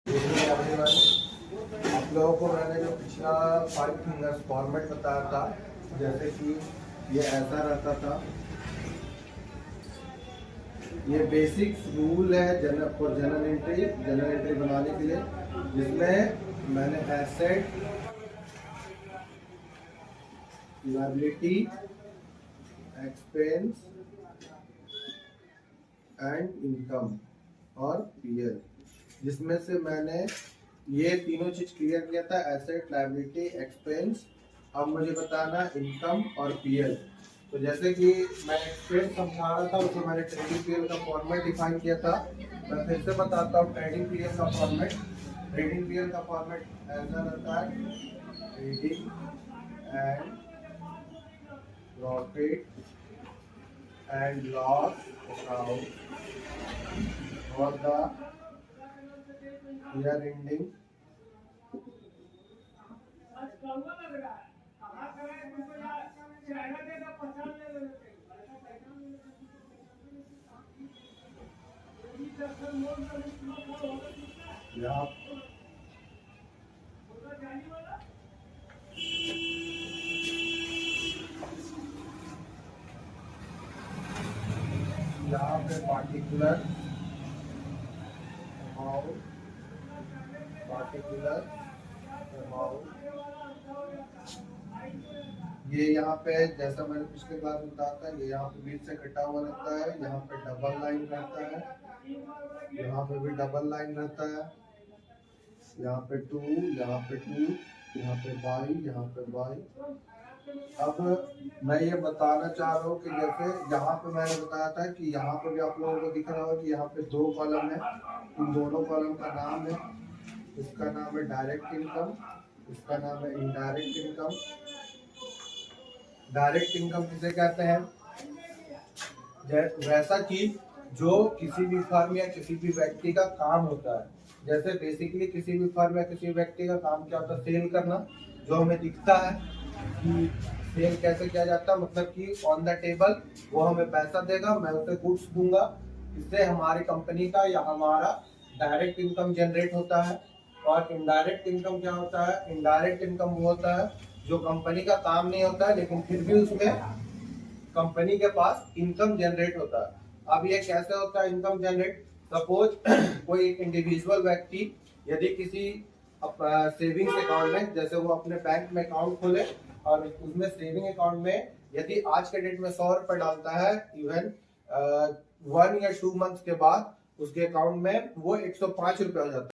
आप लोगों को मैंने जो पिछला 5 फिंगर्स फॉर्मेट बताया था, जैसे कि ये ऐसा रहता था। ये बेसिक रूल है जनरल एंट्री बनाने के लिए, जिसमें मैंने asset, liability, expense and income और पीएल, जिसमें से मैंने ये तीनों चीज क्लियर किया था, एसेट, लायबिलिटी, एक्सपेंस। अब मुझे बताना इनकम और पीएल। तो जैसे कि मैं एक्सपेंस समझा रहा था, उसमें मैंने ट्रेडिंग पीएल का फॉर्मेट डिफाइन किया था। मैं फिर से बताता हूँ ट्रेडिंग पीएल का फॉर्मेट। ट्रेडिंग पीएल का फॉर्मेट ऐसा रहता है, trading and profit and loss account for the year ending यहाँ पे पार्टिकुलर अमाउंट, ये यहाँ पे जैसा मैंने पिछले बार बताया था, ये यहाँ पे बीच से कटा हुआ रहता है, यहाँ पे डबल लाइन रहता है, यहाँ पे भी डबल लाइन रहता है, यहाँ पे 2, यहाँ पे 2, यहाँ पे बाई, यहाँ पे बाई। अब मैं ये बताना चाह रहा हूँ कि जैसे यहाँ पे मैंने बताया था कि यहाँ पे भी आप लोगों को दिख रहा होगा कि यहाँ पे 2 कॉलम है। इन दोनों कॉलम का नाम है, इसका नाम है डायरेक्ट इनकम, इसका नाम है इनडायरेक्ट इनकम। डायरेक्ट इनकम किसे कहते हैं? वैसा चीज जो किसी भी फर्म या किसी भी व्यक्ति का काम होता है। जैसे बेसिकली किसी भी फर्म या किसी व्यक्ति का काम क्या होता है? सेल करना। जो हमें दिखता है कि सेल कैसे किया जाता है, मतलब कि ऑन द टेबल वो हमें पैसा देगा, मैं उसे गुड्स दूंगा, इससे हमारी कंपनी का या हमारा डायरेक्ट इनकम जनरेट होता है। और इनडायरेक्ट इनकम क्या होता है? इनडायरेक्ट इनकम वो होता है जो कंपनी का काम नहीं होता है, लेकिन फिर भी उसमें कंपनी के पास इनकम जनरेट होता है। अब ये कैसे होता है इनकम जनरेट? सपोज कोई एक इंडिविजुअल व्यक्ति यदि किसी सेविंग्स अकाउंट में, जैसे वो अपने बैंक में अकाउंट खोले और उसमें सेविंग अकाउंट में यदि आज के डेट में 100 रुपए डालता है, इवन 1 या 2 मंथ के बाद उसके अकाउंट में वो 105 रुपए हो जाता है।